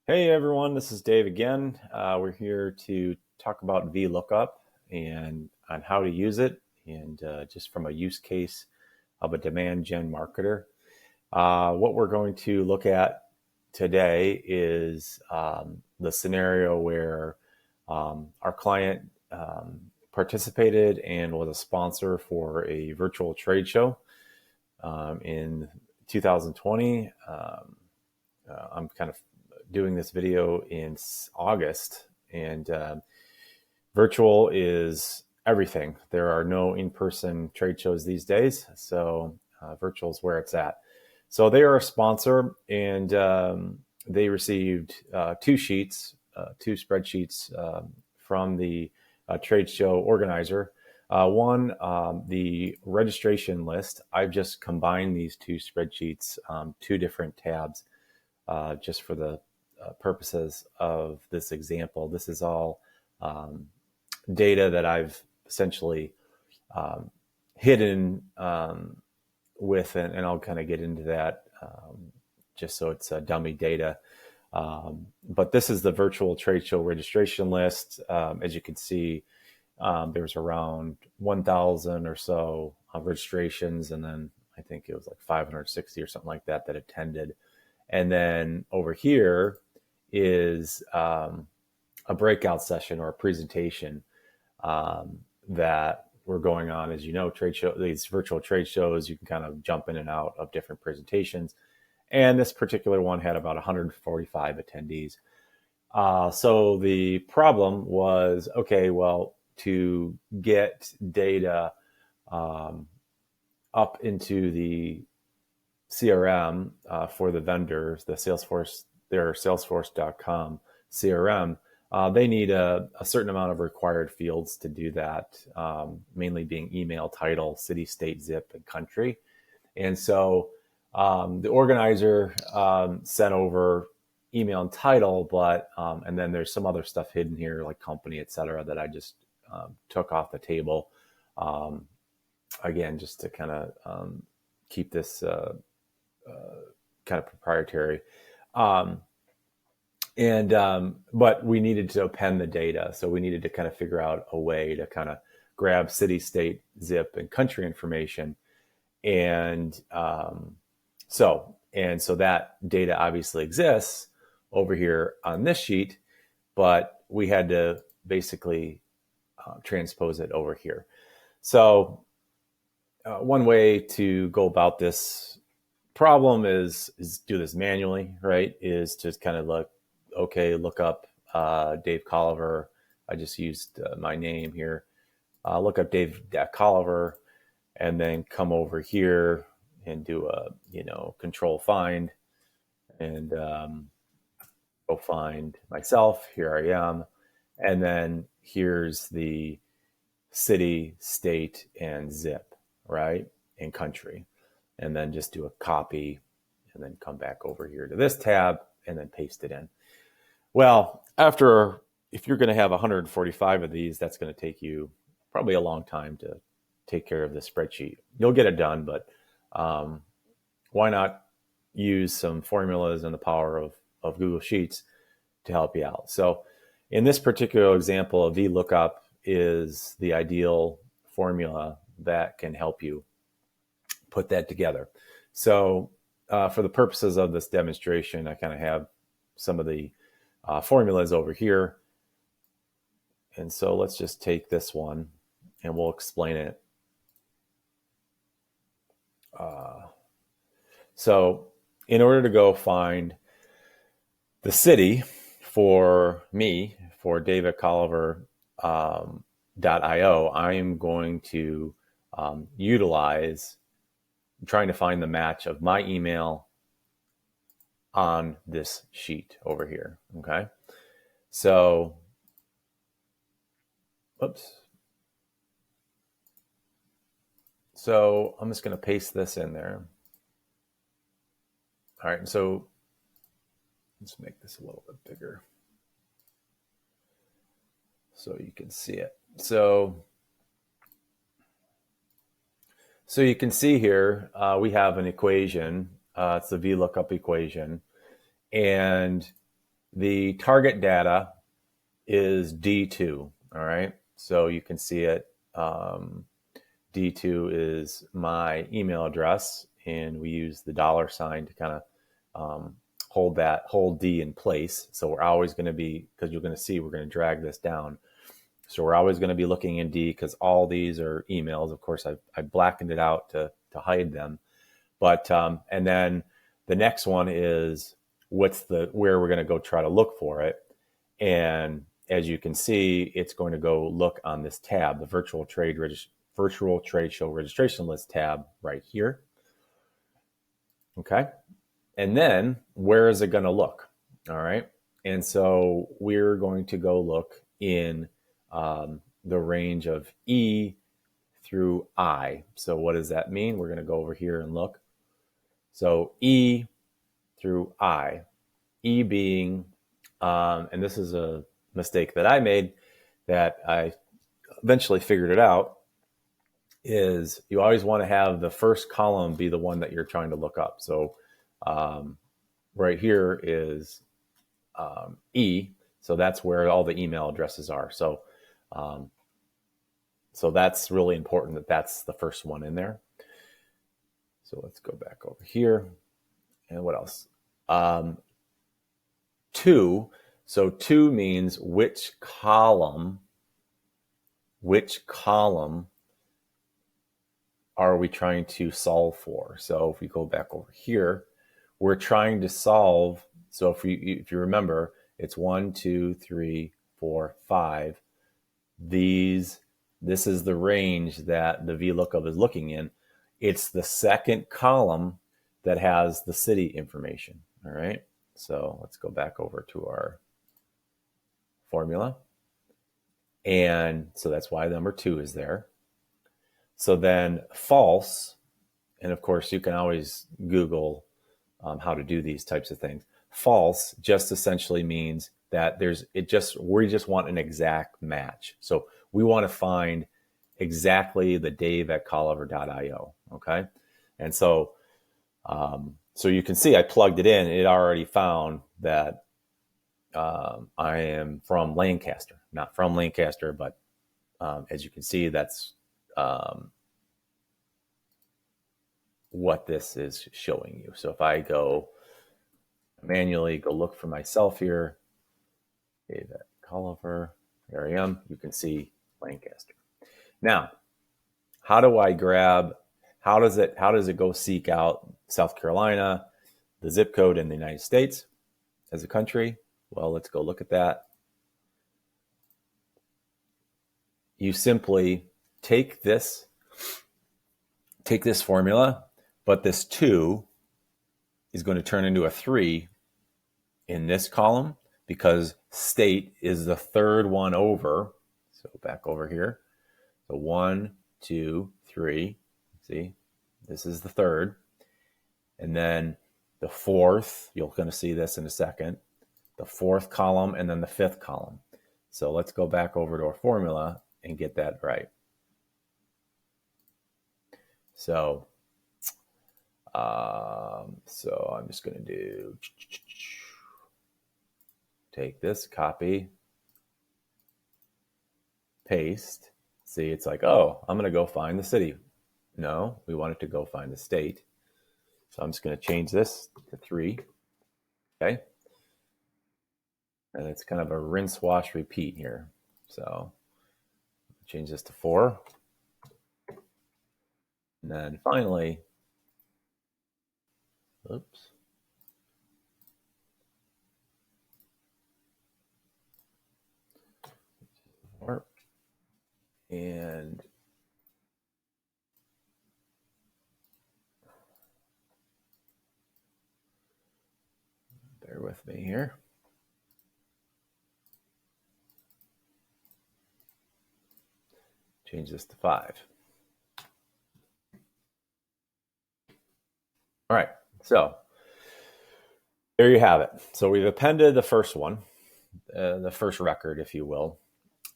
Hey everyone, this is Dave again. We're here to talk about Vlookup and on how to use it, and just from a use case of a demand gen marketer. What we're going to look at today is the scenario where our client participated and was a sponsor for a virtual trade show in 2020. I'm kind of doing this video in August, and virtual is everything. There are no in-person trade shows these days, so virtual is where it's at. So they are a sponsor, and they received two spreadsheets from the trade show organizer. One, the registration list. I've just combined these two spreadsheets, two different tabs, just for the purposes of this example. This is all data that I've essentially hidden with, and I'll kind of get into that just so it's dummy data. But this is the virtual trade show registration list. As you can see, there's around 1,000 or so registrations, and then I think it was like 560 or something like that attended. And then over here is a breakout session or a presentation that we're going on. As you know, these virtual trade shows, you can kind of jump in and out of different presentations. And this particular one had about 145 attendees. So the problem was, okay, well, to get data up into the CRM for the vendors, the Salesforce, their Salesforce.com CRM, they need a certain amount of required fields to do that, mainly being email, title, city, state, zip, and country. And so the organizer sent over email and title, but and then there's some other stuff hidden here like company, et cetera, that I just took off the table. Again, just to kind of keep this kind of proprietary. But we needed to append the data. So we needed to kind of figure out a way to kind of grab city, state, zip, and country information. And so that data obviously exists over here on this sheet, but we had to basically transpose it over here. So one way to go about this problem is do this manually, right? Is just kind of look up Dave Colliver. I just used my name here. Look up Dave Colliver, and then come over here and do a control find, and go find myself. Here I am, and then here's the city, state, and zip, right, and country. And then just do a copy and then come back over here to this tab and then paste it in. Well, if you're going to have 145 of these, that's going to take you probably a long time to take care of this spreadsheet. You'll get it done, but why not use some formulas and the power of Google Sheets to help you out? So in this particular example, a VLOOKUP is the ideal formula that can help you put that together. So for the purposes of this demonstration, I kind of have some of the formulas over here. And so let's just take this one and we'll explain it. So in order to go find the city for me, for davidcolliver.io, I'm going to utilize trying to find the match of my email on this sheet over here. Okay. So, oops. So I'm just going to paste this in there. All right. So let's make this a little bit bigger so you can see it. So you can see here, we have an equation. It's the VLOOKUP equation. And The target data is D2. All right. So you can see it. D2 is my email address, and we use the $ to kind of hold D in place. So we're always going to be, because you're going to see we're going to drag this down. So we're always going to be looking in D because all these are emails. Of course, I blackened it out to hide them. But and then the next one is where we're going to go try to look for it. And as you can see, it's going to go look on this tab, the Virtual Trade Show Registration List tab right here. Okay. And then where is it going to look? All right. And so we're going to go look in the range of E through I. So what does that mean? We're going to go over here and look. So E through I. E being, and this is a mistake that I made that I eventually figured it out, is you always want to have the first column be the one that you're trying to look up. So right here is E. So that's where all the email addresses are. So so that's really important that that's the first one in there. So let's go back over here. And what else? 2. So 2 means which column are we trying to solve for? So if we go back over here, we're trying to solve. So if you remember, it's 1, 2, 3, 4, 5. This is the range that the VLOOKUP is looking in. It's the second column that has the city information. All right. So let's go back over to our formula. And so that's why number 2 is there. So then false, and of course you can always Google how to do these types of things. False just essentially means that we just want an exact match. So we want to find exactly the dave@colliver.io. Okay. And so, so you can see I plugged it in. It already found that I am from Lancaster, not from Lancaster, but as you can see, that's what this is showing you. So if I go manually go look for myself here, Dave at Colliver, here I am, you can see Lancaster. Now, how does it go seek out South Carolina, the zip code in the United States as a country? Well, let's go look at that. You simply take this formula, but this 2 is going to turn into a 3 in this column because state is the third one over. So back over here. So 1, 2, 3. See, this is the third. And then the fourth, you're going to see this in a second, the fourth column, and then the fifth column. So let's go back over to our formula and get that right. So, so I'm just going to take this, copy, paste. See, it's like, oh, I'm going to go find the city. No, we want it to go find the state. So I'm just going to change this to 3. Okay. And it's kind of a rinse, wash, repeat here. So change this to 4. And then finally, oops. And bear with me here. Change this to 5. All right, so there you have it. So we've appended the first one, the first record, if you will.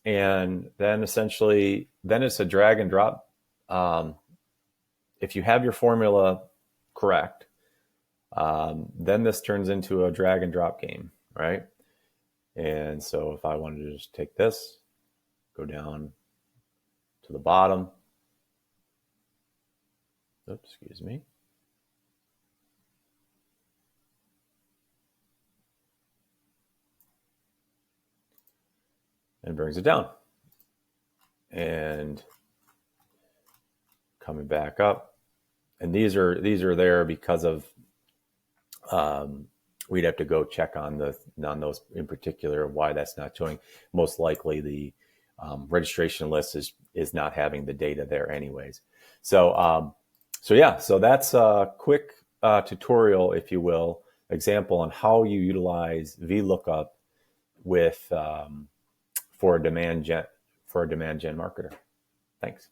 And then essentially, then it's a drag and drop. If you have your formula correct, then this turns into a drag and drop game, right? And so if I wanted to just take this, go down to the bottom, oops, excuse me. And brings it down. And coming back up. And these are there because of we'd have to go check on those in particular, why that's not showing. Most likely the registration list is not having the data there anyways. So that's a quick tutorial, if you will, example on how you utilize VLOOKUP with for a demand gen marketer. Thanks.